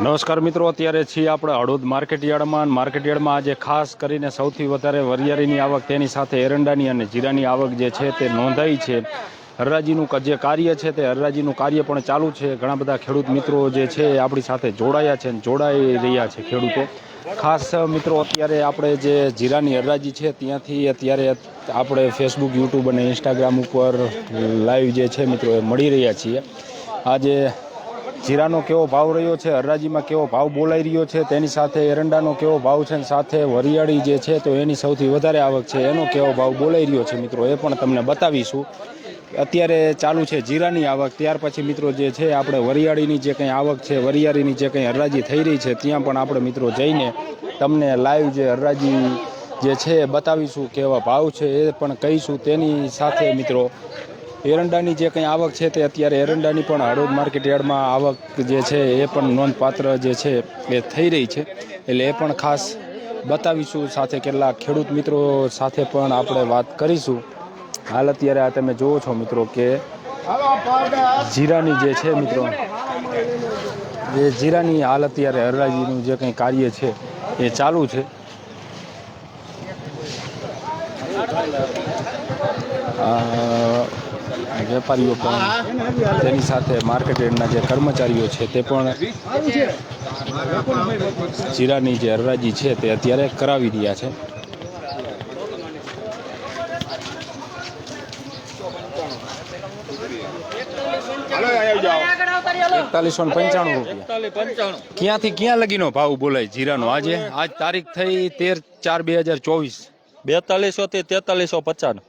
નમસ્કાર મિત્રો, અત્યારે છીએ આપણે હળવદ માર્કેટયાર્ડમાં આજે ખાસ કરીને સૌથી વધારે વરિયાળીની આવક, તેની સાથે એરંડાની અને જીરાની આવક જે છે તે નોંધાઈ છે. હરાજીનું જે કાર્ય છે તે હરાજીનું કાર્ય પણ ચાલુ છે. ઘણા બધા ખેડૂત મિત્રો જે છે એ આપણી સાથે જોડાયા છે અને જોડાઈ રહ્યા છે ખેડૂતો. ખાસ મિત્રો, અત્યારે આપણે જે જીરાની હરાજી છે ત્યાંથી અત્યારે આપણે ફેસબુક, યુટ્યુબ અને ઇન્સ્ટાગ્રામ ઉપર લાઈવ જે છે મિત્રો એ મળી રહ્યા છીએ. આજે જીરાનો કેવો ભાવ રહ્યો છે, હરાજીમાં કેવો ભાવ બોલાઈ રહ્યો છે, તેની સાથે એરંડાનો કેવો ભાવ છે, સાથે વરિયાળી જે છે તો એની સૌથી વધારે આવક છે એનો કેવો ભાવ બોલાઈ રહ્યો છે મિત્રો, એ પણ તમને બતાવીશું. અત્યારે ચાલુ છે જીરાની આવક, ત્યાર પછી મિત્રો જે છે આપણે વરિયાળીની જે કંઈ આવક છે, વરિયાળીની જે કંઈ હરાજી થઈ રહી છે ત્યાં પણ આપણે મિત્રો જઈને તમને લાઈવ જે હરાજી જે છે એ બતાવીશું, કેવા ભાવ છે એ પણ કહીશું. તેની સાથે મિત્રો એરંડાની જે કંઈ આવક છે તે અત્યારે એરંડાની પણ હળવદ માર્કેટયાર્ડમાં આવક જે છે એ પણ નોંધપાત્ર જે છે એ થઈ રહી છે, એટલે એ પણ ખાસ બતાવીશું. સાથે કેટલાક ખેડૂત મિત્રો સાથે પણ આપણે વાત કરીશું. હાલ અત્યારે આ તમે જુઓ છો મિત્રો કે જીરાની જે છે મિત્રો એ જીરાની હાલ અત્યારે હરાજીનું જે કંઈ કાર્ય છે એ ચાલુ છે. વેપારીઓ પણ તેની સાથે માર્કેટયાર્ડના જે કર્મચારીઓ છે તે પણ જીરાની જે હરાજી છે તે અત્યારે કરાવી રહ્યા છે. 4195 રૂપિયા. ક્યાંથી ક્યાં લગીનો ભાવ બોલાય જીરાનો? આજ તારીખ થઈ 13/4/2024. 4200 થી 4350.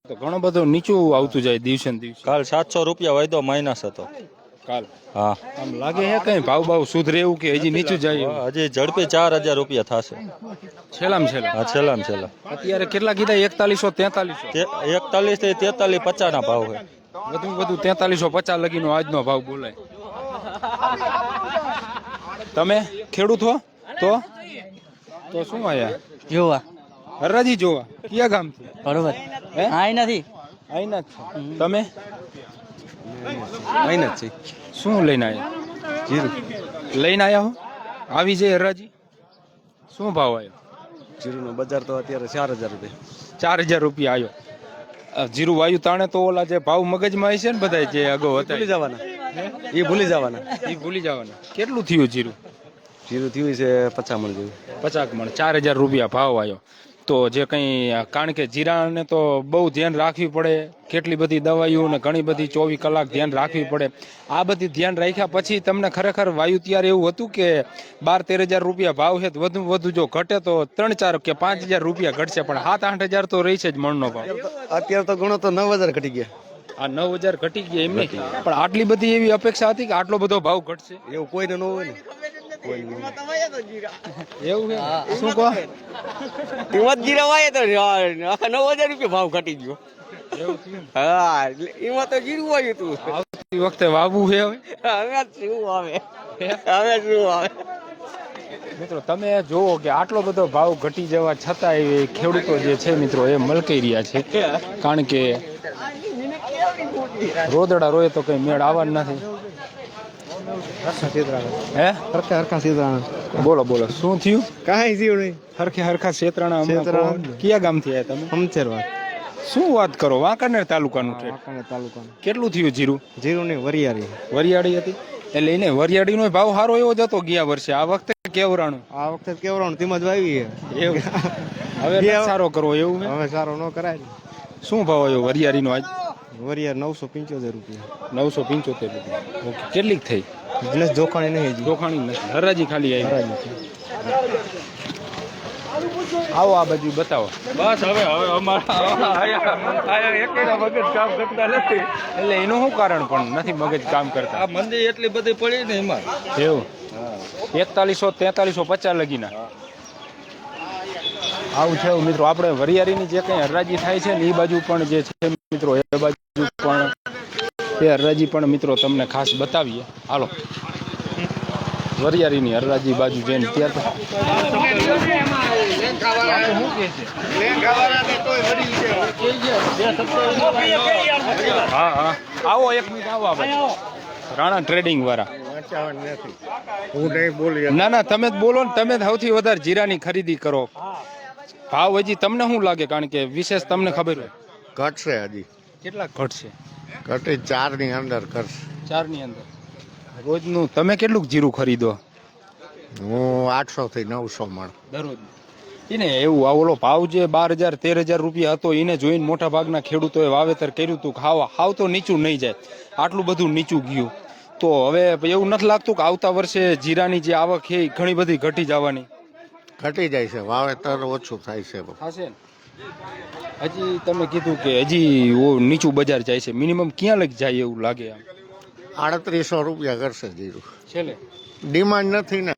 તો ઘણો બધો નીચું આવતું જાય દિવસે ને દિવસે. કાલ 700 રૂપિયા વાયદો માઇનસ હતો કાલ. હા, આમ લાગે છે કઈ ભાવ સુધરે એવું કે હજી નીચું જાય? હજી ઝડપી 4000 રૂપિયા થશે છેલ્લામાં છેલ્લા. હા, છેલ્લામાં છેલ્લા. અત્યારે કેટલા કીધા? 4100 41 થી 4350 ના ભાવ છે. વધુ 4350 લગીનો આજનો ભાવ બોલાય. તમે ખેડૂત હો તો શું આયા જોવા હરાજી જોવા? કયા ગામથી? બરોબર. આઈ નથી આઈના જ છો તમે? આઈ નથી. શું લઈને આવ્યા? જીરું લઈને આવ્યા હો? આવી જાય હરાજી? શું ભાવ આવ્યો જીરુંનો બજાર તો અત્યારે 4000 રૂપિયા. 4000 રૂપિયા આવ્યો. જીરું વાયુ તાણે તો ઓલા જે ભાવ મગજમાં છે ને બધા જે અગાઉ હતા ભૂલી જવાના. એ ભૂલી જવાના. કેટલું થયું જીરું? જીરું થયું છે 50 મણ જેવું. 50 મણ. 4000 રૂપિયા ભાવ આવ્યો. તો જે કંઈ, કારણ કે જીરાને તો બહુ ધ્યાન રાખવી પડે, કેટલી બધી દવાઈઓ ને ઘણી બધી 24 કલાક ધ્યાન રાખવી પડે. આ બધી ધ્યાન રાખ્યા પછી તમને ખરેખર વાયુ ત્યારે એવું હતું કે 12-13 હજાર રૂપિયા ભાવ છે, વધુ જો ઘટે તો 3-4 કે 5000 રૂપિયા ઘટશે, પણ 7-8 હજાર તો રહી છે જ મણનો ભાવ. અત્યારે તો ઘણો તો 9000 ઘટી ગયા. આ 9000 ઘટી ગયા એમ નહીં, પણ આટલી બધી એવી અપેક્ષા હતી કે આટલો બધો ભાવ ઘટશે એવું કોઈને ન હોય ને. એવું છે? શું કહો? કિંમત જીરા વાય તો આખા 9000 રૂપિયા ભાવ ઘટી ગયો. હા, એમાં તો જીરું વાયું તું. આવતી વખતે વાવવું છે હવે શું આવે મિત્રો. તમે જુઓ કે આટલો બધો ભાવ ઘટી જવા છતાં એ ખેડૂતો જે છે મિત્રો એ મલકાઈ રહ્યા છે, કારણ કે રોદડા રોય તો કઈ મેળ આવવા નથી. બોલો શું થયું? કાંઈ થયું નહીં. હરખા શેતરાણા. કયા ગામથી આવ્યા તમે? હમચેરવા. શું વાત કરો? વાંકાનેર તાલુકાનું છે. કેટલું થયું જીરું? જીરું ની વરિયાળી હતી એટલે એને વરિયાળીનો ભાવ સારો એવો જ હતો ગયા વર્ષે. આ વખતે કેવરાણું તેમ જ વાવી એવું. હવે સારો કરવો એવું? હવે સારો ન કરાય. શું ભાવ આવ્યો વરિયાળીનો આજ? વરિયાળ 975 રૂપિયા. 975 રૂપિયા. ઓકે. કેટલીક થઈ? જોખાણી નહીં. જોખાણી નથી, હરાજી ખાલી આવી. આવો આ બાજુ બતાવો. બસ હવે અમારા મગજ કામ કરતા નથી. એટલે એનું શું કારણ પણ નથી મગજ કામ કરતા? આ મંદી એટલી બધી પડી ને એમાં. એવું? 4100-4350 લગીના આવું છે મિત્રો. આપણે વરિયાળીની જે કંઈ હરાજી થાય છે ને એ બાજુ પણ જે છે મિત્રો, એ બાજુ પણ એ હરાજી પણ મિત્રો તમને ખાસ બતાવીએ. હાલો વરિયાળીની હરાજી બાજુ જઈને ત્યાર હા આવો એક મિનિટ આવો. રાણા ટ્રેડિંગ વાળા હું નહીં બોલી ના ના તમે જ બોલો ને, તમે જ સૌથી વધારે જીરાની ખરીદી કરો. ભાવ હજી તમને શું લાગે, કારણ કે વિશેષ તમને ખબર હોય ઘટશે હજી, કેટલાક ઘટશે? ઘટી 4 ની અંદર કરશે. 4 ની અંદર. રોજનું તમે કેટલું જીરું ખરીદો? હું 800 થી 900 મણ દરરોજ. એને એવું આ ઓલો ભાવ જે 12,000 13,000 રૂપિયા હતો એને જોઈને મોટા ભાગના ખેડૂતોએ વાવેતર કર્યું હતું કે હાવ તો નીચું નહીં જાય, આટલું બધું નીચું ગયું. તો હવે એવું નથી લાગતું કે આવતા વર્ષે જીરાની જે આવક છે એ ઘણી બધી ઘટી જવાની? ઘટી જાય છે, વાવેતર ઓછું થાય છે. થશે ને? હજી તમે કીધું કે હજી નીચું બજાર જાય છે, મિનિમમ ક્યાં લઈ જાય એવું લાગે આમ? 3800 રૂપિયા કરશે જીરું. છેલ્લે ડિમાન્ડ નથી ને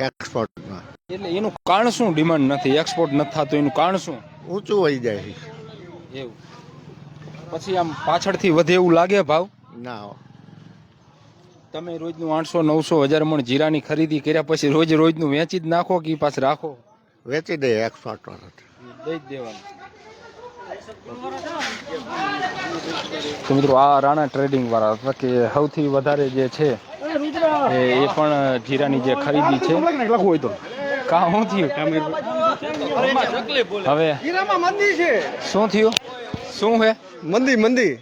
એક્સપોર્ટમાં, એટલે એનું કારણ શું? ડિમાન્ડ નથી, એક્સપોર્ટ નથી થતું, એનું કારણ શું? ઊંચું વહી જાય છે. એવું પછી આમ પાછળથી વધે એવું લાગે ભાવ? ના, તમે રોજનું 800 900 1000 મણ જીરાની ખરીદી કર્યા પછી રોજનું વેચી જ નાખો કે પાછું રાખો? વેચી દે એક્સપોર્ટ વાળા. દઈ જ દેવાનું. તો મિત્રો આ રાણા ટ્રેડિંગ વાળા અથવા કે સૌથી વધારે જે છે એ પણ જીરાની જે ખરીદી છે. કાં શું થયું હવે? શું થયું? શું હે? મંદી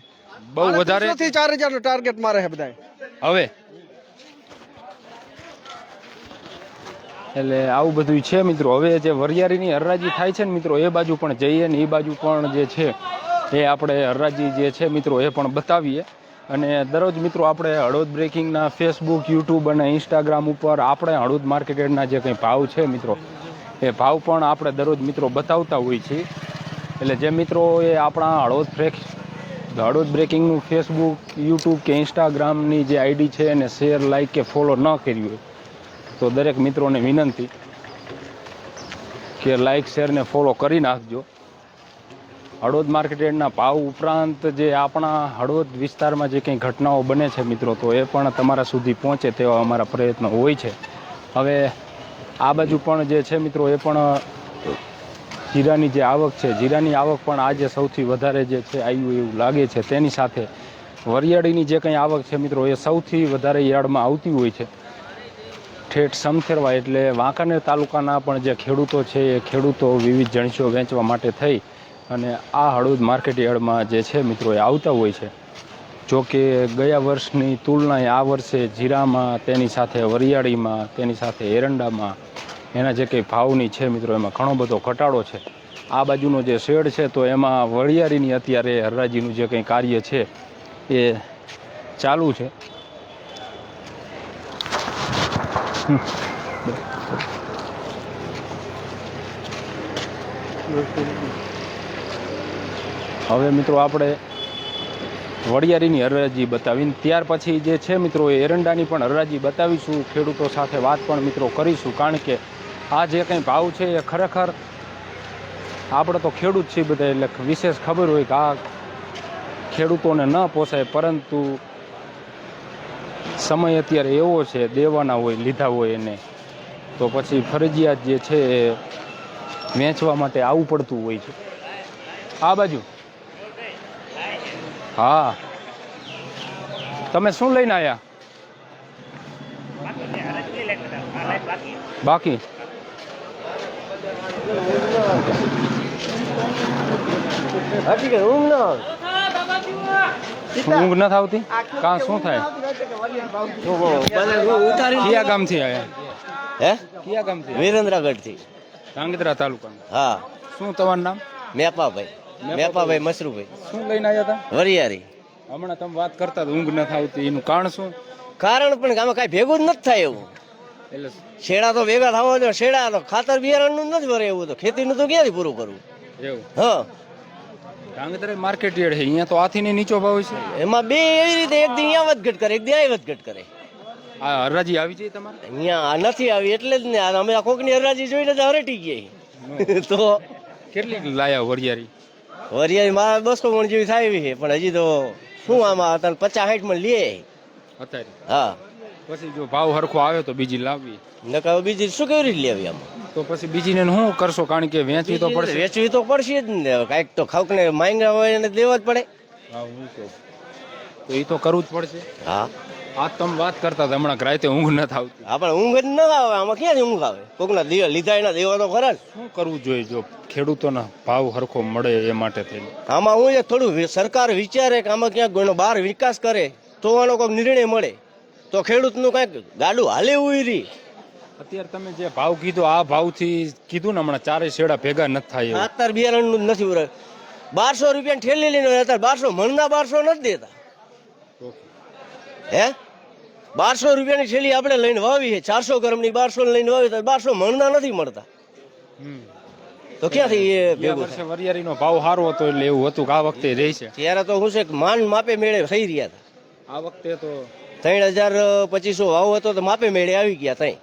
બહુ વધારે 4000 નો ટાર્ગેટ મારે છે બધા. હવે એટલે આવું બધું છે મિત્રો. હવે જે વરિયાળીની હરરાજી થાય છે ને મિત્રો, એ બાજુ પણ જઈએ ને એ બાજુ પણ જે છે એ આપણે હરરાજી જે છે મિત્રો એ પણ બતાવીએ. અને દરરોજ મિત્રો આપણે હળવદ બ્રેકિંગના ફેસબુક, યુટ્યુબ અને ઇન્સ્ટાગ્રામ ઉપર આપણે હળવદ માર્કેટના જે કંઈ ભાવ છે મિત્રો, એ ભાવ પણ આપણે દરરોજ મિત્રો બતાવતા હોઈએ છીએ. એટલે જે મિત્રો એ આપણા હળવદ બ્રેકિંગનું ફેસબુક, યુટ્યુબ કે ઇન્સ્ટાગ્રામની જે આઈડી છે એને શેર, લાઇક કે ફોલો ન કર્યું હોય તો દરેક મિત્રોને વિનંતી કે લાઇક, શેર ને ફોલો કરી નાખજો. હળવદ માર્કેટના ભાવ ઉપરાંત જે આપણા હળવદ વિસ્તારમાં જે કંઈ ઘટનાઓ બને છે મિત્રો, તો એ પણ તમારા સુધી પહોંચે તેવા અમારા પ્રયત્નો હોય છે. હવે આ બાજુ પણ જે છે મિત્રો એ પણ જીરાની જે આવક છે, જીરાની આવક પણ આજે સૌથી વધારે જે છે આવ્યું એવું લાગે છે. તેની સાથે વરિયાળીની જે કંઈ આવક છે મિત્રો એ સૌથી વધારે યાર્ડમાં આવતી હોય છે. ઠેઠ સમથેરવા એટલે વાંકાનેર તાલુકાના પણ જે ખેડૂતો છે એ ખેડૂતો વિવિધ જણસીઓ વેચવા માટે થઈ અને આ હળવદ માર્કેટ યાર્ડમાં જે છે મિત્રો એ આવતા હોય છે. જો કે ગયા વર્ષની તુલનાએ આ વર્ષે જીરામાં, તેની સાથે વરિયાળીમાં, તેની સાથે એરંડામાં એના જે કંઈ ભાવની છે મિત્રો એમાં ઘણો બધો ઘટાડો છે. આ બાજુનો જે શેડ છે તો એમાં વરિયાળીની અત્યારે હરાજીનું જે કંઈ કાર્ય છે એ ચાલુ છે. હવે મિત્રો આપણે વરિયાળીની હરાજી બતાવીને ત્યાર પછી જે છે મિત્રો એ એરંડાની પણ હરાજી બતાવીશું. ખેડૂતો સાથે વાત પણ મિત્રો કરીશું, કારણ કે આ જે કંઈ ભાવ છે એ ખરેખર આપણે તો ખેડૂત છીએ બધા, એટલે વિશેષ ખબર હોય કે આ ખેડૂતોને ન પોસાય, પરંતુ સમય અત્યારે એવો છે, દેવાના હોય, લીધા હોય એને, તો પછી ફરજિયાત જે છે એ વેચવા માટે આવવું પડતું હોય છે. આ બાજુ હા, તમે શું લઈને આવ્યા? બાકી ઊંઘ નથી આવતી? કાં શું થાય? કયા ગામથી આવ્યા? હે કયા ગામથી? વિરેન્દ્રગઢથી. ધાંગધ્રા તાલુકાનું. હા. શું તમારું નામ? મેપાભાઈ મસરૂભાઈ. શું લઈને આવ્યા હતા? વરિયારી. હમણાં તમે વાત કરતા ઊંઘ નથી આવતી, એનું કારણ શું? કારણ પણ આમાં કાંઈ ભેગું જ નથી થાય એવું. એટલે શેડા તો ભેગા થવા જો, શેડા તો ખાતર બિયારણનું નથી ભરે એવું, તો ખેતીનું તો ક્યાંથી પૂરું કરવું? એવું? હા. ધાંગધ્રા માર્કેટ યાર્ડ છે, અહીંયા તો આથી નીચો ભાવ છે. એમાં બે એવી રીતે એક દી અહીંયા વધઘટ કરે, એક દી અહીં વધઘટ કરે. આ હરાજી આવી છે તમારે? અહીંયા નથી આવી એટલે જ ને અમે આ કોકની હરાજી જોઈને જ હરટી ગયા. તો કેટલી લાયા વરિયાળી? વરિયાળી મારા 200 મણ જેવી થાય એવી છે, પણ હજી તો શું આમાં 50-60 મણ લે અત્યારે. હા. પછી જો ભાવ હરખો આવે તો બીજી લાવવી, નકા બીજી શું કેવી રીતે લેવી આમાં? તો પછી બીજીને શું કરશો? કારણ કે વેચવી તો પડશે. વેચવી તો પડશે જ ને, કાંઈક તો ખાવકને માંગ્યા હોય એને દેવા જ પડે. હા, હું તો એ તો કરવું જ પડશે. હા. આ તમે વાત કરતા હતા હમણાં રાતે ઊંઘ નથી આવતી. આપણે ઊંઘ જ ન આવે, આમાં ક્યાંથી ઊંઘ આવે? કોકના લીધા એના દેવા તો ખરા જ. શું કરવું જોઈએ જો ખેડૂતોના ભાવ હરખો મળે એ માટે થઈને? આમાં હું થોડું સરકાર વિચારે કે આમાં ક્યાંક એનો બહાર વિકાસ કરે તો આનો કોઈક નિર્ણય મળે તો ખેડૂતનું કાંઈક ગાડું હાલે ઉરી. અત્યારે તમે જે ભાવ કીધો આ ભાવથી કીધું ને હમણાં ચારે શેડા ભેગા નથી થાય એવું. અત્યારે બિયારણનું જ નથી ઉરે. 1200 રૂપિયા ઠેલી લઈને અત્યારે 1200 મણના 1200 નથી દેતા. હે 1200 રૂપિયાની થેલી આપણે લઈને વાવી છે, 400 ગ્રામની 1200 લઈને વાવી તો 1200 મણના નથી મળતા. તો ક્યાંથી એ ભેગું થાય? વરિયાળીનો ભાવ સારો હતો એટલે એવું હતું કે આ વખતે રહેશે. ત્યારે તો હું છે કે માન માપે મેળે થઈ રહ્યા હતા. આ વખતે તો 3200 ભાવ હતો તો માપે મેળે આવી ગયા. ત્યાં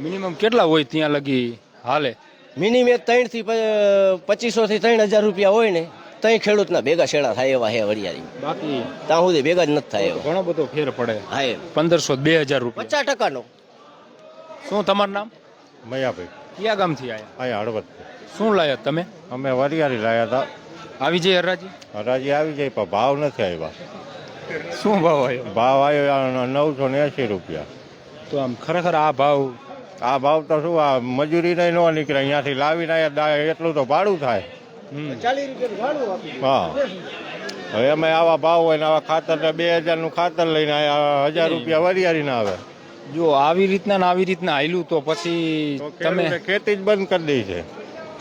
મિનિમમ કેટલા હોય ત્યાં લગી હાલે? મિનિમમ 3 થી 2500 થી 3000 રૂપિયા હોય ને ત્યાં ખેડૂતના ભેગા શેડા થાય એવા હે વરિયાળી. બાકી ત્યાં સુધી ભેગા જ નથી થાય એવા. ઘણો બધો ફેર પડે. હા, 1500-2000 રૂપિયા. 50%નો. શું તમારું નામ? મયાભાઈ કયા ગામથી આવ્યા? અહીંયા હળવદ. શું લાયા તમે? અમે વરિયાળી લાયા હતા. આવી જાય હરાજી? હરાજી આવી જાય પણ ભાવ નથી આવ્યા. શું ભાવ આવ્યો? ભાવ આવ્યો 980 રૂપિયા. તો આમ ખરેખર આ ભાવ આ ભાવ તો શું, આ મજૂરી નહીં ન નીકળે, અહીંયાથી લાવીને અહીંયા એટલું તો ભાડું થાય. 40 રૂપિયા ભાડું આપી. હા, હવે અમે આવા ભાવ હોય ને આવા ખાતર 2000નું ખાતર લઈને આયા 1000 રૂપિયા વરિયાળીના આવે. જો આવી રીતના ને આવી રીતના આયલું તો પછી તો તમે ખેડૂતે ખેતી જ બંધ કરી દઈ છે.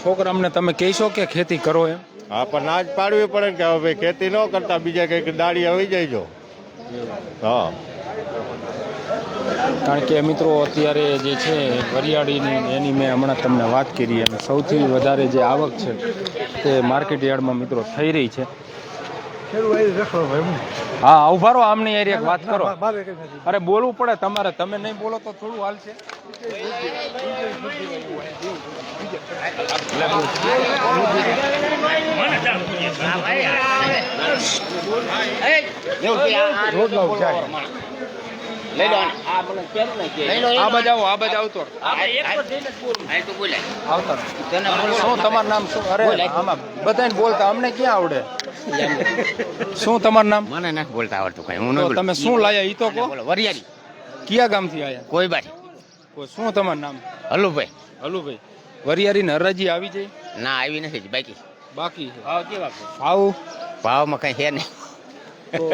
છોકરામને તમે કહેશો કે ખેતી કરો એમ? હા, પણ ના જ પાડવી પડે ને કે હવે ભાઈ ખેતી ન કરતા બીજા કંઈક દાડી આવી જાય. હા, કારણ કે મિત્રો અત્યારે જે છે વરિયાળીની એની મેં હમણાં તમને વાત કરી અને સૌથી વધારે જે આવક છે તે માર્કેટ યાર્ડમાં મિત્રો થઈ રહી છે. હા, ઉભા રહો, આમની યાર એક વાત કરો. અરે બોલવું પડે તમારે, તમે નહીં બોલો તો થોડું હાલશે. આ બાજુ આવતો. શું તમારું નામ? શું? અરે આમાં બધાને બોલતા અમને ક્યાં આવડે? શું તમારું નામ? મને નથી બોલતા આવડતું કઈ. હું તો તમે શું લાયા ઈ તો કહો. વરિયાળી કયા ગામથી આયા? કોઈ બારી. શું તમારું નામ? હલુભાઈ. હલુભાઈ, વરિયાળીની હરાજી આવી જાય? ના, આવી નથી બાકી. બાકી છે. ભાવ કેવા? ભાવ ભાવમાં કઈ છે નહીં. તો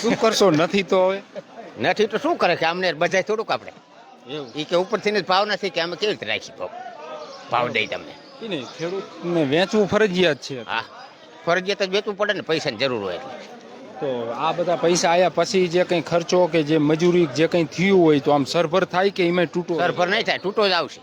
શું કરશો? નથી તો હવે નથી તો શું કરે કે અમને બજાય થોડુંક આપણે. એવું એ કે ઉપરથી જ ભાવ નથી કે અમે કેવી રીતે રાખી ભાવ દઈ તમને. ઈ નહીં, ખેડૂતને વેચવું ફરજિયાત છે. હા, ફરજિયાત જ વેચવું પડે ને, પૈસાની જરૂર હોય એટલે. તો આ બધા પૈસા આયા પછી જે કંઈ ખર્ચો કે જે મજૂરી જે કંઈ થયું હોય તો આમ સરભર થાય કે એમાં તૂટો? સરભર નહીં થાય, તૂટો જ આવશે.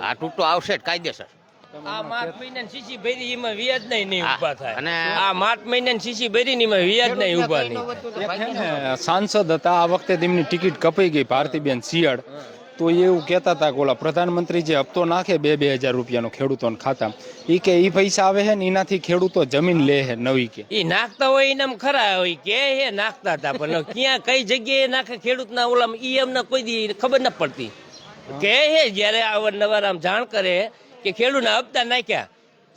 હા, તૂટો આવશે જ કાયદેસર. આ માર્ચ મહિનાની શીશી ભરી એમાં વ્યાજ નહીં ઊભા થાય. અને આ માર્ચ મહિનાની શીશી ભરી એમાં વ્યાજ નહીં ઊભા નહીં. એક છે ને સાંસદ હતા, આ વખતે તેમની ટિકિટ કપાઈ ગઈ, ભારતીબેન શિયાળ. તો એવું કહેતા હતા કે ઓલા પ્રધાનમંત્રી જે હપ્તો નાખે 2,000 રૂપિયાનો ખેડૂતોના ખાતા, એ કે એ પૈસા આવે છે ને એનાથી ખેડૂતો જમીન લે છે નવી. કે એ નાખતા હોય એનામ ખરા હોય કે હે નાખતા હતા, પણ ક્યાં કઈ જગ્યાએ નાખે ખેડૂતના ઓલામાં ઈ અમને કોઈ દી ખબર ન પડતી. કે હે જયારે અવારનવાર આમ જાણ કરે કે ખેડૂતના હપ્તા નાખ્યા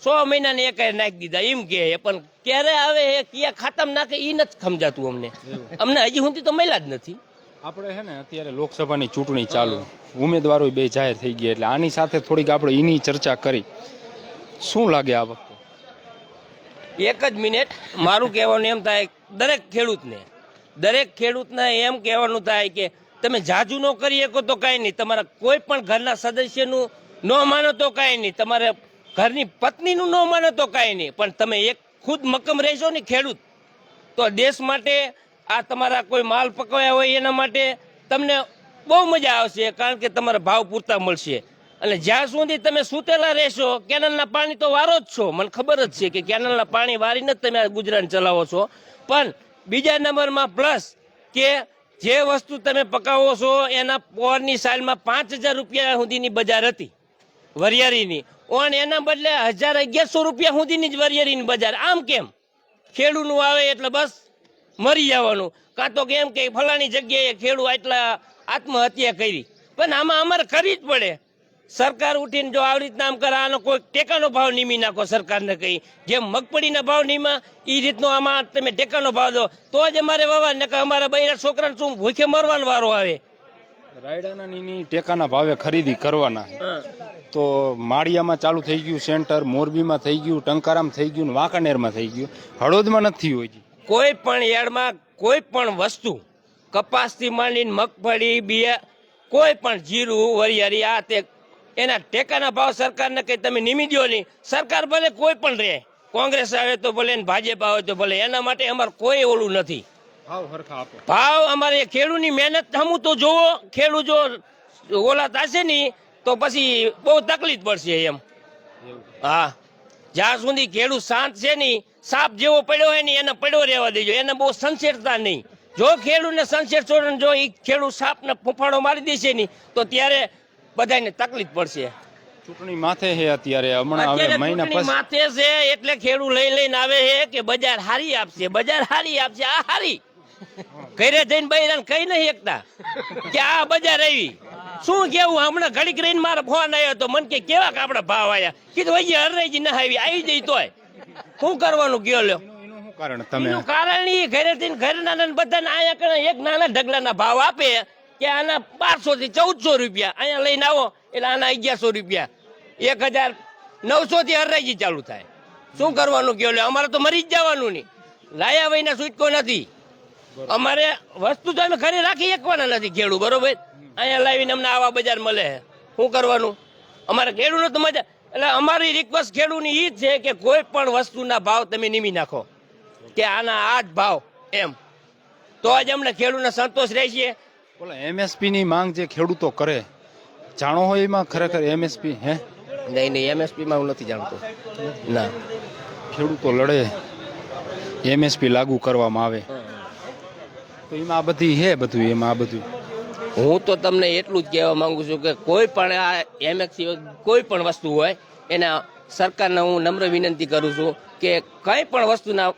100 મહિનાને એક નાખી દીધા એમ કે, પણ ક્યારે આવે એ કયા ખાતામાં નાખે એ નથી સમજાતું અમને હજી સુધી તો મળ્યા જ નથી. આપણે છે ને અત્યારે લોકસભાની ચૂંટણી ચાલુ, ઉમેદવારો બે જાહેર થઈ ગયા, એટલે આની સાથે થોડીક આપણે એની ચર્ચા કરી. શું લાગે આ વખતે? એક જ મિનિટ, મારું કહેવાનું એમ થાય દરેક ખેડૂતને એમ કહેવાનું થાય કે તમે જાજુ ન કરી શકો તો કાંઈ નહીં, તમારા કોઈ પણ ઘરના સદસ્યનું ન માનો તો કાંઈ નહીં, તમારે ઘરની પત્નીનું ન માનો તો કાંઈ નહીં, પણ તમે એક ખુદ મક્કમ રહેશો ને ખેડૂત, તો દેશ માટે આ તમારા કોઈ માલ પકવાયા હોય એના માટે તમને બહુ મજા આવશે, કારણ કે તમારા ભાવ પૂરતા મળશે. અને જ્યાં સુધી તમે સૂતેલા રહેશો, કેનાલના પાણી તો વારો જ છો, મને ખબર જ છે કે કેનાલના પાણી વારીને જ તમે આ ગુજરાન ચલાવો છો. પણ બીજા નંબરમાં પ્લસ કે જે વસ્તુ તમે પકાવો છો એના પોરની સાલમાં 5,000 રૂપિયા સુધીની બજાર હતી વરિયાળીની, અને એના બદલે 1,000-1,100 રૂપિયા સુધીની જ વરિયાળીની બજાર. આમ કેમ? ખેડૂતનું આવે એટલે બસ મરી જવાનું, કાં તો કેમ કે ફલાણી જગ્યાએ ખેડૂત આટલા આત્મહત્યા કરી, પણ આમાં અમારે કરવી જ પડે. સરકાર ઉઠીને જો આવી રીતના આમ કરે, આનો કોઈ ટેકાનો ભાવ નીમી નાખો સરકારને કહી, જેમ મગફળીના ભાવ નીમા એ રીતનો આમાં તમે ટેકાનો ભાવ દો તો જ અમારે વાવા, ને અમારા બૈરા છોકરાને શું ભૂખે મરવાનો વારો આવે. રાયડાના ની ટેકાના ભાવે ખરીદી કરવાના તો માળિયામાં ચાલુ થઈ ગયું સેન્ટર, મોરબીમાં થઈ ગયું, ટંકારામાં થઈ ગયું, વાંકાનેરમાં થઈ ગયું, હળોદમાં નથી હોય. કોઈ પણ યાર્ડમાં કોઈ પણ વસ્તુ, કપાસથી માંડીને મગફળી, બિયા, કોઈ પણ જીરું, વરિયાળી, આ તે એના ટેકાના ભાવ સરકારને કઈ તમે નિમી દો નહીં. સરકાર ભલે કોઈ પણ રહે, કોંગ્રેસ આવે તો ભલે ને ભાજપ આવે તો ભલે, એના માટે અમારે કોઈ ઓલું નથી. ભાવ અમારે ખેડૂતની મહેનત હમું તો જોવો, ખેડૂત જો ઓલા થશે નહીં તો પછી બહુ તકલીફ પડશે એમ. હા, જ્યાં સુધી ખેડૂત શાંત છે નહીં, સાપ જેવો પડ્યો હોય ને એને પડ્યો રહેવા દેજો, એને બહુ સંસેરતા નહીં. જો ખેડૂતને સંસેર છોડે, જો એ ખેડૂત સાપને ફૂફાડો મારી દેશે નહીં તો ત્યારે બધાને તકલીફ પડશે. ચૂંટણી માથે છે અત્યારે, હમણાં હવે મહિના ચૂંટણી પછી માથે છે એટલે ખેડૂત લઈને આવે છે કે બજાર હારી આપશે, બજાર હારી આપશે. આ હારી ઘરે જઈને બૈરાને કઈ નહીં એકતા કે આ બજાર આવી. શું કેવું, હમણાં ઘડીક રહીને મારો ફોન આવ્યો તો મને કે કેવા આપડા ભાવ આવ્યા, કીધું ભાઈ હરરાજી ના આવી જઈ તોય શું કરવાનું કયો લ્યો. કારણ તમે એનું કારણ ઈ ઘરે થઈને ઘરના બધાને અહીંયા કરે એક નાના ઢગલાના ભાવ આપે કે આના 1200 થી 1400 રૂપિયા, અહીંયા લઈને આવો એટલે આના 1100 રૂપિયા, 1900 થી હરરાજી ચાલુ થાય. શું કરવાનું કયો લ્યો, અમારે તો મરી જ જવાનું નહીં. લાયા વહીના છૂટકો નથી. અમારે વસ્તુ તો અમે ઘરે રાખી શકવાના નથી ખેડૂત, બરોબર. અહીંયા લાવીને અમને આવા બજાર મળે, શું કરવાનું. અમારે ખેડૂતનો તો મજા, એટલે અમારી રિક્વેસ્ટ ખેડૂતની ઈ જ છે કે કોઈ પણ વસ્તુના ભાવ તમે નીમી નાખો કે આના આ જ ભાવ એમ, તો જ અમને ખેડૂતને સંતોષ રહેશે. બોલો એમએસપી ની માંગ જે ખેડૂતો કરે, જાણો હોય એમાં ખરેખર એમએસપી હે? નહીં નહીં, એમએસપી માં હું નથી જાણતો ના. ખેડૂતો લડે, એમએસપી લાગુ કરવામાં આવે તો એમાં આ બધી હે, બધું એમાં આ બધું. હું તો તમને એટલું જ કહેવા માંગુ છું કે કોઈ પણ આ એમએસપી કોઈ પણ વસ્તુ હોય એના સરકારને હું નમ્ર વિનંતી કરું છું કે કઈ પણ વસ્તુના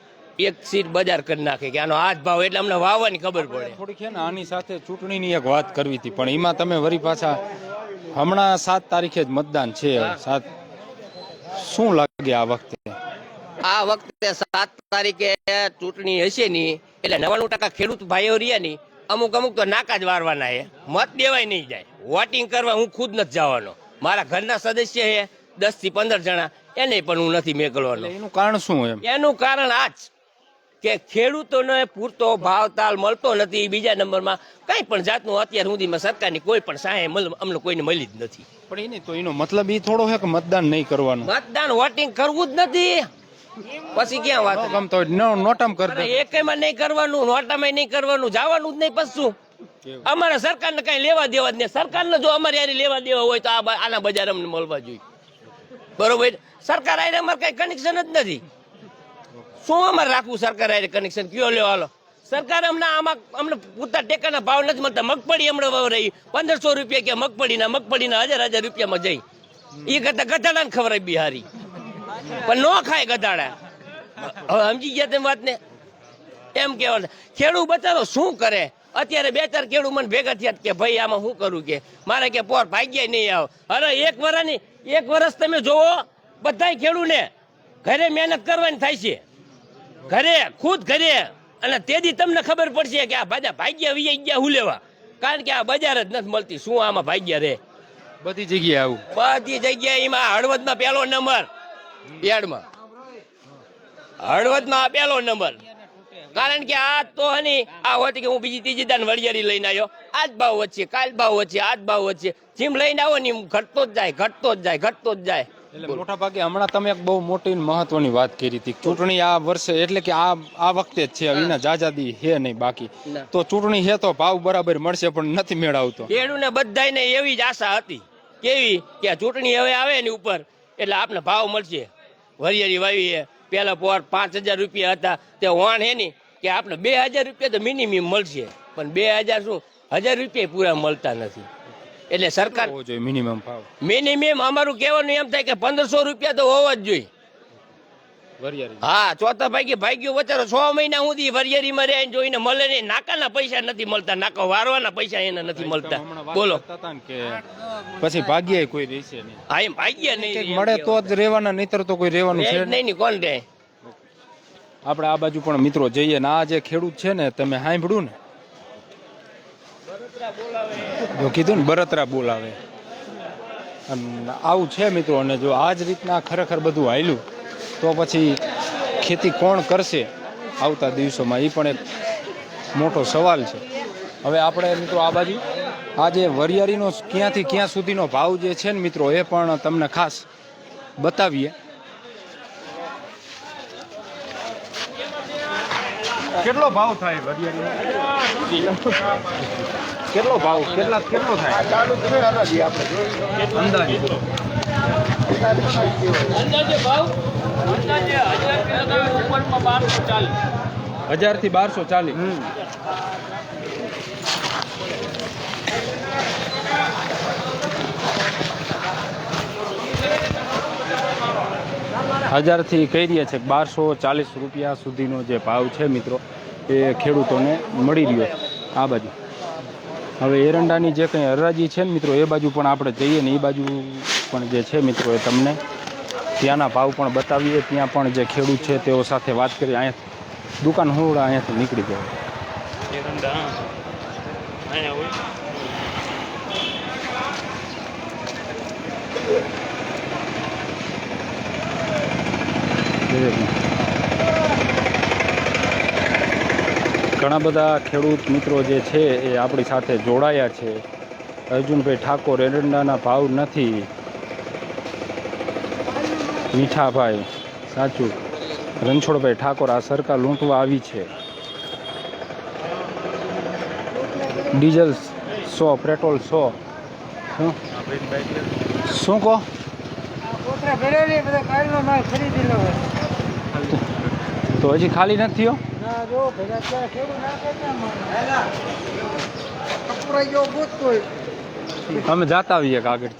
એક સીટ બજાર કરી નાખે કે આનો આ જ ભાવ, એટલે અમને વાવવાની ખબર પડે. થોડીક છે ને આની સાથે ચૂંટણીની એક વાત કરવી હતી, પણ એમાં તમે વરી પાછા હમણાં 7 તારીખે જ મતદાન છે. 7 શું લાગે આ વખતે? આ વખતે 7 તારીખે ચૂંટણી હશે ની એટલે 99% ખેડૂત ભાઈઓ રહ્યા ની, અમુક તો નાકા જ વારવાના છે, મત દેવાય નહીં જાય. વોટિંગ કરવા હું ખુદ નથી જવાનો, મારા ઘરના સદસ્ય છે 10 થી 15 જણા, એને પણ હું નથી મેકલવાનો. એનું કારણ શું એમ? એનું કારણ આ જ કે ખેડૂતોને પૂરતો ભાવ તાલ મળતો નથી. બીજા નંબરમાં કઈ પણ જાતનું અત્યાર સુધીમાં સરકારની કોઈ પણ સહાય અમને કોઈને મળી જ નથી. પણ એની તો એનો મતલબ એ થોડો છે કે મતદાન નહીં કરવાનું. મતદાન વોટિંગ કરવું જ નથી, પછી ક્યાં વાત. ગમતો નોટમ કરી દે, એકેમાં નહીં કરવાનું, નોટામાં નહીં કરવાનું, જવાનું જ નહીં. પછી અમારે સરકારને કઈ લેવા દેવા જ નહીં. સરકારને જો અમારે યાર લેવા દેવા હોય તો આના બજાર અમને મળવા જોઈએ, બરોબર. સરકાર આને અમારે કઈ કનેક્શન જ નથી. શું અમારે રાખવું સરકાર આને કનેક્શન, કયો લ્યો હાલો. સરકાર અમને પૂરતા ટેકાના ભાવ નથી મળતા. મગફળી હમણાં રહી 1500 રૂપિયા કે મગફળીના 1000 રૂપિયામાં જઈ, એ કરતા ગધાડા ને ખવડાવી બિહારી, પણ નો ખાય ગધાડા. હવે સમજી ગયા તમે વાતને? એમ કહેવાનું ખેડૂત બચારો શું કરે. અત્યારે 2-4 ખેડૂત મને ભેગા થયા કે ભાઈ આમાં શું કરું, કે મારે કે પોર ભાગ્યા નહીં આવ. અરે 1 વર્ષ તમે જોવો, બધા ખેડૂતને ઘરે મહેનત કરવાની થાય છે, ઘરે ખુદ ઘરે. અને તેથી તમને ખબર પડશે કે આ બધા ભાગ્યા વી ગયા હું લેવા, કારણ કે આ બજાર જ નથી મળતી. શું આમાં ભાગ્યા રે? બધી જગ્યાએ આવું, બધી જગ્યાએ. એમાં હળવદમાં 1લો નંબર, યાર્ડમાં હળવદમાં 1લો નંબર. કારણ કે આ તો હની આ હોય કે હું બીજી ત્રીજી દાન વરિયાળી લઈને આવ્યો, આજ ભાવ વચ્ચે, કાલ ભાવ વચ્ચે, આજ ભાવ વચ્ચે, જેમ લઈને આવો ને ઘટતો જ જાય, ઘટતો જ જાય, ઘટતો જ જાય. એટલે મોટા ભાગે હમણાં તમે એક બહુ મોટી મહત્વની વાત કરી હતી, ચૂંટણી આ વર્ષે એટલે કે આ વખતે જ છે, એના જાજાદી હે નહીં બાકી. તો ચૂંટણી હે તો ભાવ બરાબર મળશે, પણ નથી મેળ આવતો. ખેડૂતને બધાને એવી જ આશા હતી, કેવી કે આ ચૂંટણી હવે આવે એની ઉપર એટલે આપને ભાવ મળશે. વરિયાળી વાવી પેલા પોર 5000 રૂપિયા હતા, તે વાણ હે ની કે આપણે 2000 રૂપિયા તો મિનિમમ મળશે, પણ 2000 શું 1000 રૂપિયા પૂરા મળતા નથી. એટલે સરકાર મિનિમમ ભાવ, મિનિમમ અમારું કહેવાનું એમ થાય કે 1500 રૂપિયા તો હોવા જ જોઈએ. વરિયાળી હા ચોથા ભાગે ભાગ્યો વચારો 6 મહિના સુધી વરિયાળીમાં રહે જોઈને મળે નહીં. નાકાના પૈસા નથી મળતા, નાકા વારવાના પૈસા એને નથી મળતા. બોલો કે પછી ભાગ્યે કોઈ રહેશે નહીં. હા એમ ભાગ્યા કંઈક નહીં મળે તો જ રહેવાના, નહીતર તો કોઈ રહેવાનું છે નહીં. નહીં કોણ રહે. આપણે આ બાજુ પણ મિત્રો જઈએ ને આ જે ખેડૂત છે ને તમે સાંભળ્યું ને જો કીધું ને બરતરા બોલાવે અને આવું છે મિત્રો. અને જો આ જ રીતના ખરેખર બધું હાલ્યું તો પછી ખેતી કોણ કરશે આવતા દિવસોમાં, એ પણ એક મોટો સવાલ છે. હવે આપણે મિત્રો આ બાજુ આ જે વરિયાળીનો ક્યાંથી ક્યાં સુધીનો ભાવ જે છે ને મિત્રો એ પણ તમને ખાસ બતાવીએ. કેટલો ભાવ થાય વરિયાળીનો? કેટલો ભાવ કેટલો થાય અંદાજે? ભાવ 1000 થી 1240. હજારથી કહી રહ્યા છે 1240 રૂપિયા સુધીનો જે ભાવ છે મિત્રો એ ખેડૂતોને મળી રહ્યો છે આ બાજુ. હવે એરંડાની જે કંઈ હરાજી છે ને મિત્રો એ બાજુ પણ આપણે જઈએ ને એ બાજુ પણ જે છે મિત્રો એ તમને ત્યાંના ભાવ પણ બતાવીએ. ત્યાં પણ જે ખેડૂત છે તેઓ સાથે વાત કરી. અહીંયા દુકાન હોવડા અહીંયાથી નીકળી જાય. ઘણા બધા ખેડૂત મિત્રો જે છે એ આપણી સાથે જોડાયા છે. અર્જુનભાઈ ઠાકોર એરંડાના ભાવ નથી. મીઠાભાઈ સાચું. રણછોડભાઈ ઠાકોર આ સરકાર લૂંટવા આવી છે. Diesel 100 petrol 100. શું કહો? તો હજી ખાલી નથી થયો? અમે જાતા આવીએ આગળ.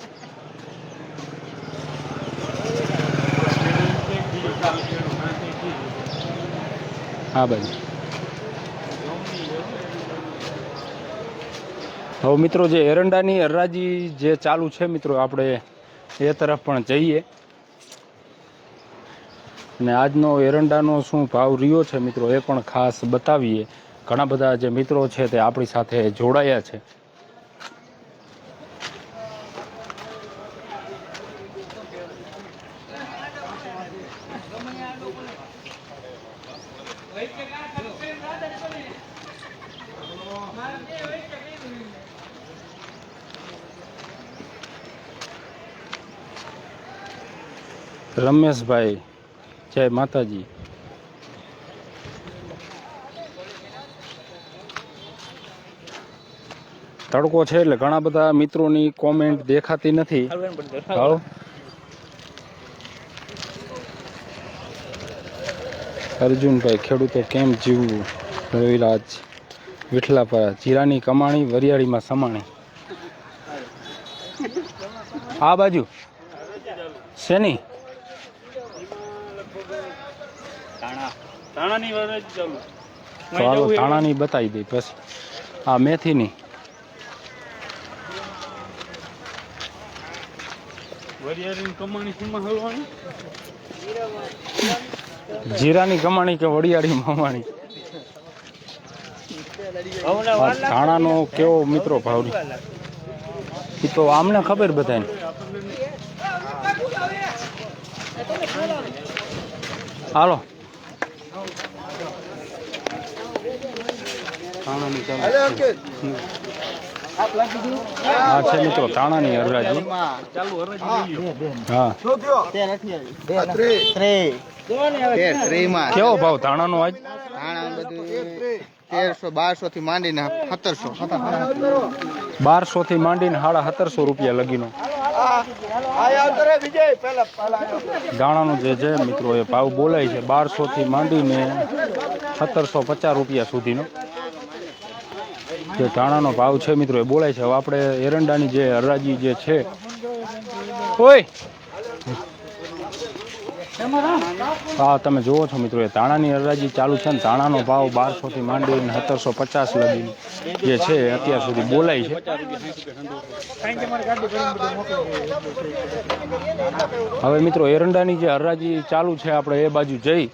હા ભાઈ. હવે મિત્રો જે એરંડાની હરાજી જે ચાલુ છે મિત્રો આપણે એ તરફ પણ જઈએ અને આજનો એરંડાનો શું ભાવ રહ્યો છે મિત્રો એ પણ ખાસ બતાવીએ. ઘણા બધા જે મિત્રો છે તે આપણી સાથે જોડાયા છે. રમેશભાઈ જય માતાજી. તડકો છે એટલે ઘણા બધા મિત્રોની કોમેન્ટ દેખાતી નથી. હાલો અર્જુનભાઈ ખેડૂતો કેમ જીવવું? રવિરાજ વિઠલાપરા જીરાની કમાણી વરિયાળીમાં સમાણી. આ બાજુ શેની ચાલો ધાણાની બતાવી દઈ પછી આ મેથીની જીરાની કમાણી કે વરિયાળી મમાણી. ધાણાનો કેવો મિત્રો ભાવ એ તો આમને ખબર બધાને. હાલો હા છે મિત્રો ધાણાની હરાજી. હા કેવો ભાવ ધાણાનો આજ? 1300-1200 થી માંડીને 1700. 1200 થી માંડીને 1750 રૂપિયા લગીનો દાણાનો જે છે મિત્રો એ ભાવ બોલાય છે. 1200 થી માંડીને 1750 રૂપિયા સુધીનો જે ધાણાનો ભાવ છે મિત્રો એ બોલાય છે. હવે આપણે એરંડાની જે હરાજી જે છે હોય હા તમે જુઓ છો મિત્રો, એ ધાણાની હરાજી ચાલુ છે ને ધાણાનો ભાવ 1200 થી માંડીને 1750 લગી જે છે અત્યાર સુધી બોલાય છે. હવે મિત્રો એરંડાની જે હરાજી ચાલુ છે આપણે એ બાજુ જઈ.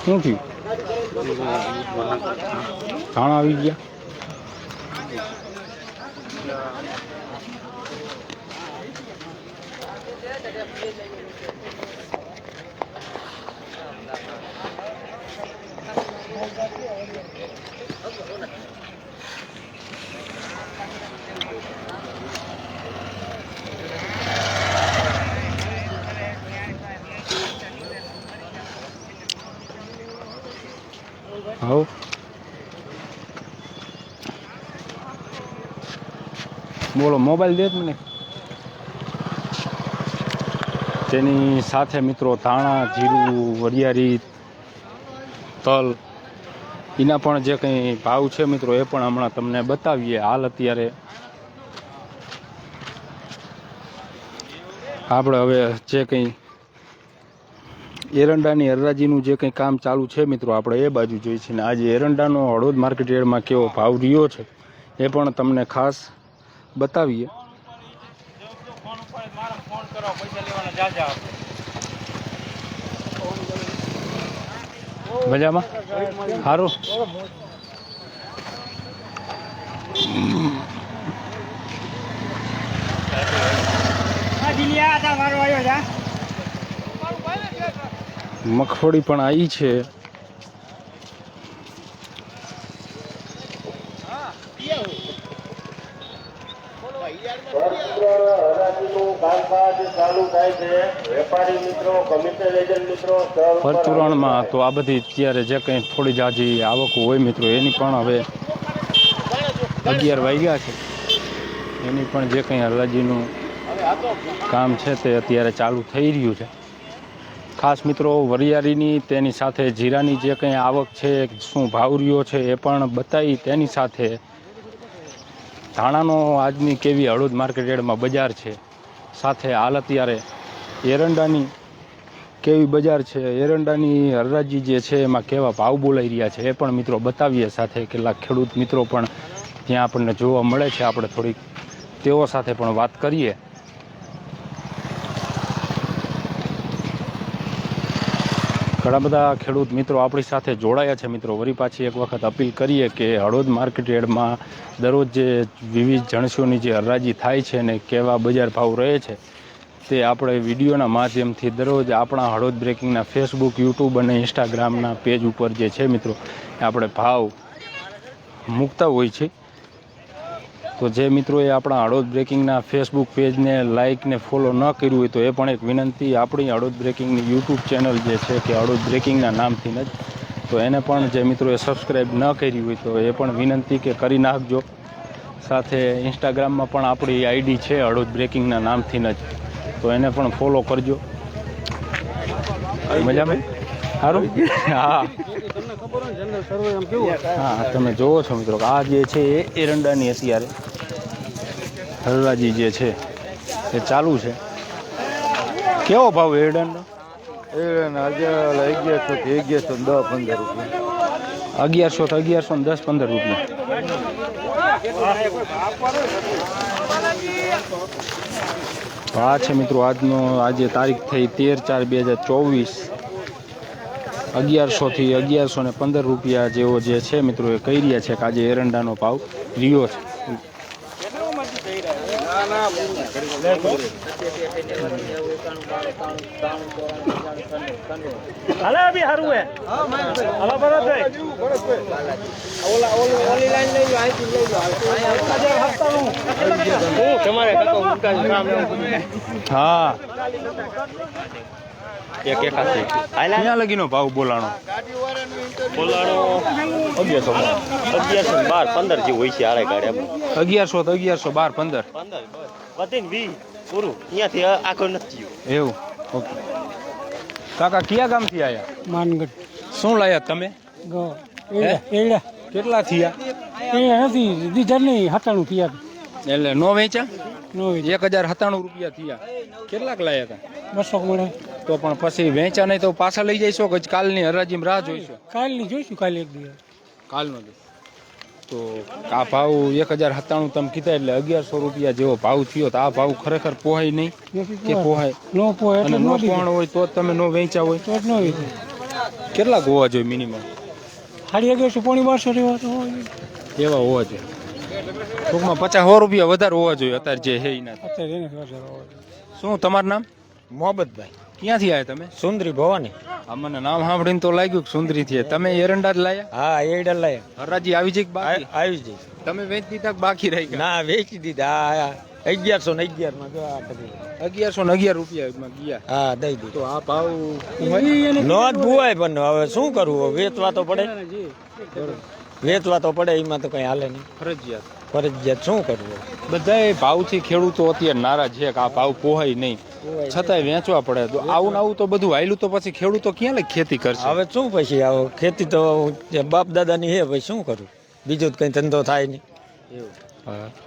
શું થયું? ધાણા આવી ગયા. હવ બોલો, મોબાઈલ દે જ મને. તેની સાથે મિત્રો ધાણા, જીરું, વરિયાળી, તલ એના પણ જે કંઈ ભાવ છે મિત્રો એ પણ હમણાં તમને બતાવીએ. હાલ અત્યારે આપણે હવે જે કંઈ એરંડાની હરાજીનું જે કંઈ કામ ચાલુ છે મિત્રો આપણે એ બાજુ જોઈએ છીએ. ને આજે એરંડાનો હળવદ માર્કેટ યાર્ડમાં કેવો ભાવ રહ્યો છે એ પણ તમને ખાસ બતાવીએ. મજામાં સારું. મગફળી પણ આવી છે. પરચુરણમાં તો આ બધી અત્યારે જે કંઈ થોડી જાજી આવક હોય મિત્રો એની પણ હવે 11 વાગ્યા છે. એની પણ જે કંઈ હરાજીનું કામ છે તે અત્યારે ચાલુ થઈ રહ્યું છે. ખાસ મિત્રો વરિયાળીની તેની સાથે જીરાની જે કંઈ આવક છે, શું ભાવ રહ્યો છે એ પણ બતાવી. તેની સાથે ધાણાનો આજની કેવી હળવદ માર્કેટ યાર્ડમાં બજાર છે, સાથે હાલ અત્યારે એરંડાની કેવી બજાર છે, એરંડાની હરાજી જે છે એમાં કેવા ભાવ બોલાઈ રહ્યા છે એ પણ મિત્રો બતાવીએ. સાથે કેટલાક ખેડૂત મિત્રો પણ ત્યાં આપણને જોવા મળે છે. આપણે થોડીક તેઓ સાથે પણ વાત કરીએ. ઘણા બધા ખેડૂત મિત્રો આપણી સાથે જોડાયા છે. મિત્રો વળી પાછી એક વખત અપીલ કરીએ કે હળવદ માર્કેટ યાર્ડમાં દરરોજ જે વિવિધ જણસીઓની જે હરાજી થાય છે ને કેવા બજાર ભાવ રહે છે તે આપણે વિડીયોના માધ્યમથી દરરોજ આપણા હળવદ બ્રેકિંગના ફેસબુક, યુટ્યુબ અને ઇન્સ્ટાગ્રામના પેજ ઉપર જે છે મિત્રો આપણે ભાવ મૂકતા હોય છે. તો જે મિત્રોએ આપણા હળવદ બ્રેકિંગના ફેસબુક પેજને લાઇક ને ફોલો ન કર્યું હોય તો એ પણ એક વિનંતી. આપણી હળવદ બ્રેકિંગની યુટ્યુબ ચેનલ જે છે કે હળવદ બ્રેકિંગના નામથી જ, તો એને પણ જે મિત્રોએ સબસ્ક્રાઈબ ન કરી હોય તો એ પણ વિનંતી કે કરી નાખજો. સાથે ઇન્સ્ટાગ્રામમાં પણ આપણી આઈડી છે હળવદ બ્રેકિંગના નામથી જ, તો એને પણ ફોલો કરજો. મજામાં સારું. હા હા તમે જોવો છો મિત્રો આ જે છે એ એરંડાની અત્યારે હરાજી જે છે એ ચાલુ છે. કેવો ભાવ એરંડાનો? 1100 થી 1110-15 રૂપિયા. 1100 થી 1110-15 રૂપિયા. તો આ છે મિત્રો આજનો, આજે તારીખ થઈ 13/4/2024. 1100 થી 1115 રૂપિયા જેવો જે છે મિત્રો એ કહી રહ્યા છે કે આજે એરંડાનો ભાવ રહ્યો છે. હા ક્યાં લગીનો ભાવ બોલાણો? 1112-15 જેવું હોય છે. આડે ગાડે 1100 તો 1112-15 વધીને 20 પૂરું. અહીંયાથી આખો નથી એવું. ઓકે કાકા કયા ગામથી આવ્યા? માનગઢ. શું લાયા તમે? કેટલા થયા? એ નથી દીધા નહીં 97 થયા એટલે નો વેચ્યા? નો 1097 રૂપિયા થયા. કેટલાક લાયા હતા? 200 મળે. તો પણ પછી વેચ્યા નહીં તો પાછા લઈ જઈશો કે કાલની હરાજીમાં રાહ જોઈશો? કાલની જોઈશું, કાલે એક દિવસ. કાલનો દિવસ. તો આ ભાવ 1097 તમે કીધા એટલે 1100 રૂપિયા જેવો ભાવ થયો. તો આ ભાવ ખરેખર પોહાય નહીં કે પોહાય? નો પોહે અને એટલે નો નો દીધું. પોહાણ હોય તો જ તમે નો વેચ્યા હોય? તો જ નો દીધું. કેટલાક હોવા જોઈએ મિનિમમ? 1150 પોણી 1200 રેવા તો હોય. એવા હોવા જોઈએ. ટૂંકમાં 50-100 રૂપિયા વધારે હોવા જોઈએ અત્યારે જે હે એના. અત્યારે એને વધારે હોય. શું તમારું નામ? મોહબ્બતભાઈ ક્યાંથી આવ્યા તમે? સુંદરી ભવાની. આ મને નામ સાંભળીને તો લાગ્યું કે સુંદરી થી. તમે એરંડા જ લાયા? હા એડા લાયા. હરાજી આવી જઈ કે બાકી? આવી જઈ. તમે વેચી દીધા કે બાકી રહી ગયા? ના વેચી દીધા. 1111 માં જો આ કરી. 1111 રૂપિયા ગયા. હા દઈ દીધું. તો આ ભાવ નો જ ભુવાય પણ હવે શું કરવું, વેચવા તો પડે. વેચવા તો પડે, એમાં તો કઈ હાલે નહીં. ફરજિયાત. ફરજિયાત શું કરવું. બધાય ભાવથી ખેડૂતો અત્યારે નારાજ છે કે આ ભાવ પોહાય નહીં, છતાંય વેચવા પડે. તો આવું ને આવું તો બધું હાયલું તો પછી ખેડૂતો ક્યાં લઈ ખેતી કરશે? હવે શું પછી આવો ખેતી તો બાપ દાદાની છે, પછી શું કરું, બીજો તો કઈ ધંધો થાય નહીં.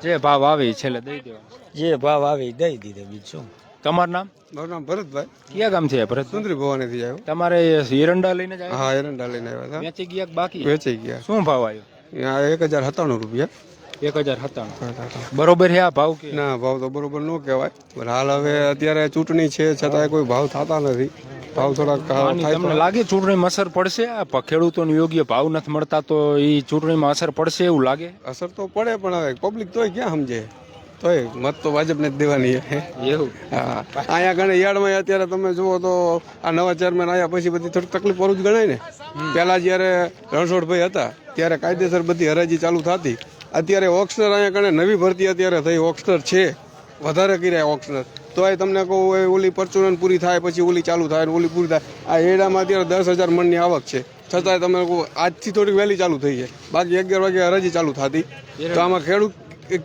જે ભાવ આવે એ છેલ્લે દઈ દેવા. જે ભાવ આવે એ દઈ દીધે, બીજું શું. તમારું નામ? મારું નામ ભરતભાઈ, કયા ગામ છે ભરત? સુંદરી ભવાની થી આવ્યો. તમારે એરંડા લઈને જાય? હા એરંડા લઈને આવ્યા હતા. વેચી ગયા કે બાકી? વેચાઈ ગયા. શું ભાવ આવ્યો? 1097 રૂપિયા. 1097 બરોબર છે આ ભાવ કે? ના ભાવ તો બરોબર ન કહેવાય, પણ હાલ હવે અત્યારે ચૂંટણી છે છતાંય કોઈ ભાવ થતા નથી. ભાવ થોડાક થાય. તમને લાગે ચૂંટણીમાં અસર પડશે? આ ખેડૂતોને યોગ્ય ભાવ નથી મળતા તો એ ચૂંટણીમાં અસર પડશે એવું લાગે? અસર તો પડે, પણ હવે પબ્લિક તોય ક્યાં સમજે. તોય મત તો ભાજપને જ દેવાની છે. એવું? હા અહીંયા ગણે યાર્ડમાં અત્યારે તમે જુઓ તો આ નવા ચેરમેન આવ્યા પછી બધી થોડીક તકલીફ વાળું જ ગણાય ને. પહેલા જયારે રણછોડભાઈ હતા ત્યારે કાયદેસર બધી હરાજી ચાલુ થતી. અત્યારે ઓક્સનર અહીંયા ગણે નવી ભરતી અત્યારે થઈ, ઓક્સનર છે વધારે કર્યા ઓક્સનર. તો એ તમને કહું ઓલી પરચુરણ પૂરી થાય પછી ઓલી ચાલુ થાય, ઓલી પૂરી થાય. આ એડામાં અત્યારે 10,000 મણની આવક છે, છતાંય તમે કહું આજથી થોડીક વહેલી ચાલુ થઈ છે. બાકી 11 વાગે હરાજી ચાલુ થતી. તો આમાં ખેડૂત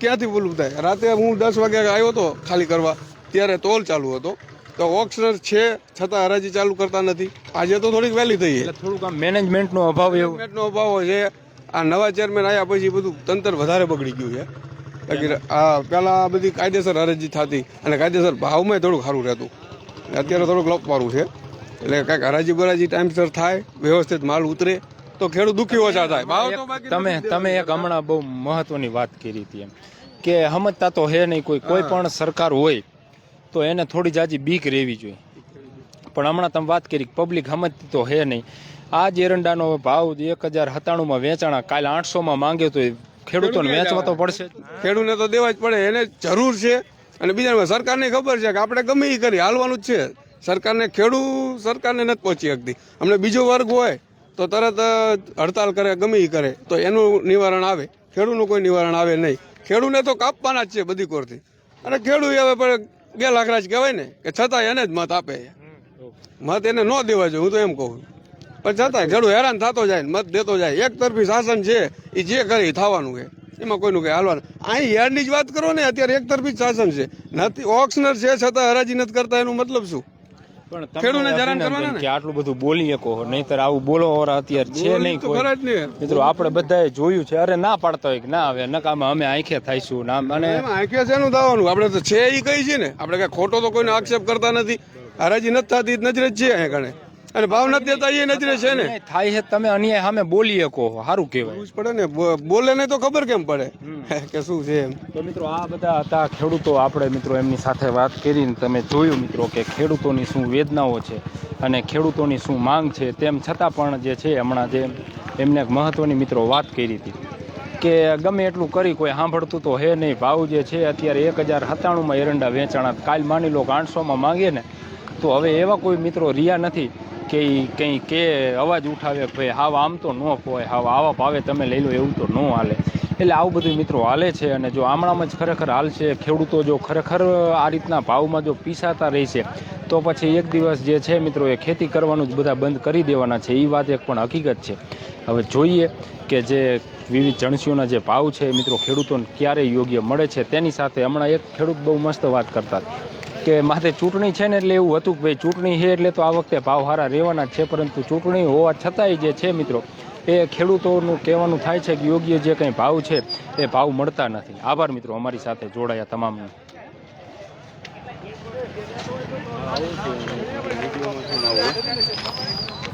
ક્યાંથી બોલવું થાય? રાતે હું 10 વાગે આવ્યો હતો ખાલી કરવા, ત્યારે તોલ ચાલુ હતો. તો ઓક્સનર છે છતાં હરાજી ચાલુ કરતા નથી. આજે તો થોડીક વહેલી થઈ છે. થોડુંક આમ મેનેજમેન્ટનો અભાવ, એવું મેનેજમેન્ટનો અભાવ છે. આ નવા ચેરમેન આવ્યા પછી બધું તંત્ર વધારે બગડી ગયું છે. આ પેલા બધી કાયદેસર હરાજી થતી અને કાયદેસર ભાવમાં થોડુંક સારું રહેતું. અત્યારે થોડુંક લપવારું છે. એટલે કાંઈક હરાજી બરાજી ટાઈમસર થાય, વ્યવસ્થિત માલ ઉતરે તો ખેડૂત દુઃખી ઓછા થાય. ભાવ તો બાકી તમે એક હમણાં બહુ મહત્વની વાત કરી હતી એમ કે સમજતા તો હે નહીં કોઈ પણ સરકાર હોય તો એને થોડી જાજી બીક રહેવી જોઈએ. પણ હમણાં તમે વાત કરી પબ્લિક સમજતી તો હે નહીં. આ જ એરંડાનો ભાવ 1097 વેચાણા, કાલે 800 માંગ્યો તો ખેડૂતોને વેચવા તો પડશે. ખેડૂતને તો દેવા જ પડે, એને જરૂર છે. અને બીજા સરકારને ખબર છે કે આપણે ગમે એ કરી હાલવાનું જ છે. સરકારને નથી પહોંચી શકતી. અમને બીજો વર્ગ હોય તો તરત હડતાલ કરે, ગમે એ કરે તો એનું નિવારણ આવે. ખેડૂતનું કોઈ નિવારણ આવે નહીં. ખેડૂતને તો કાપવાના જ છે બધી કોરથી. અને ખેડૂત હવે પણ 2 લાખ રાજ કહેવાય ને કે છતાં એને જ મત આપે. મત એને ન દેવા જોઈએ, હું તો એમ કહું. પણ છતાંય ખેડૂત હેરાન થતો જાય, મત દેતો જાય. એક તરફી શાસન છે, એ જે કરે એ થવાનું છે, એમાં કોઈનું કઈ હાલવાનું. અહીં યાર્ડની જ વાત કરો ને, અત્યારે એક તરફી જ શાસન છે. નથી ઓક્સનર છે છતાં હરાજી નથી કરતા, એનો મતલબ શું? પણ ખેડૂતને હેરાન કરવાના ને. કે આટલું બધું બોલી શકો, નહીતર આવું બોલો અત્યારે છે નહીં તો કોઈ. ખરા જ ને. મિત્રો આપણે બધાએ જોયું છે. અરે ના પાડતા હોય કે ના આવે નકામાં અમે આંખે થાઈશું ના. અને એમાં આંખે છે એનું દાવાનું, આપણે તો છે એ કઈ છે ને. આપણે કઈ ખોટો તો કોઈને આક્ષેપ કરતા નથી. હરાજી નથી થતી નજરે જ છે અહીંયા ગણે, અને ભાવ નથી દેતા એ નજરે છે ને. થાય છે તમે અન્યાય સામે બોલી શકો, સારું કહેવાય. પડે ને, બોલે ને તો ખબર કેમ પડે કે શું છે એમ. તો મિત્રો આ બધા હતા ખેડૂતો. આપણે મિત્રો એમની સાથે વાત કરીને તમે જોયું મિત્રો કે ખેડૂતોની શું વેદનાઓ છે અને ખેડૂતોની શું માંગ છે. તેમ છતાં પણ જે છે હમણાં જે એમને એક મહત્વની મિત્રો વાત કરી હતી કે ગમે એટલું કરી કોઈ સાંભળતું તો હે નહીં. ભાવ જે છે અત્યારે 1097 એરંડા વેચાણા, કાલ માની લો કે 800 માંગે ને તો હવે એવા કોઈ મિત્રો રહ્યા નથી કે કંઈ કે અવાજ ઉઠાવે ભાઈ હાવ આમ તો ન હોય, હાવ આવા ભાવે તમે લઈ લો, એવું તો ન હાલે. એટલે આવું બધું મિત્રો હાલે છે. અને જો આમણામાં જ ખરેખર હાલશે, ખેડૂતો જો ખરેખર આ રીતના ભાવમાં જો પીસાતા રહેશે તો પછી એક દિવસ જે છે મિત્રો એ ખેતી કરવાનું જ બધા બંધ કરી દેવાના છે. એ વાત એક પણ હકીકત છે. હવે જોઈએ કે જે વિવિધ જણસીઓના જે ભાવ છે મિત્રો ખેડૂતોને ક્યારે યોગ્ય મળે છે. તેની સાથે હમણાં એક ખેડૂત બહુ મસ્ત વાત કરતા કે માથે ચૂંટણી છે ને એટલે એવું હતું કે ભાઈ ચૂંટણી છે એટલે તો આ વખતે ભાવ સારા રહેવાના જ છે. પરંતુ ચૂંટણી હોવા છતાંય જે છે મિત્રો એ ખેડૂતોનું કહેવાનું થાય છે કે યોગ્ય જે કંઈ ભાવ છે એ ભાવ મળતા નથી. આભાર મિત્રો અમારી સાથે જોડાયા તમામને.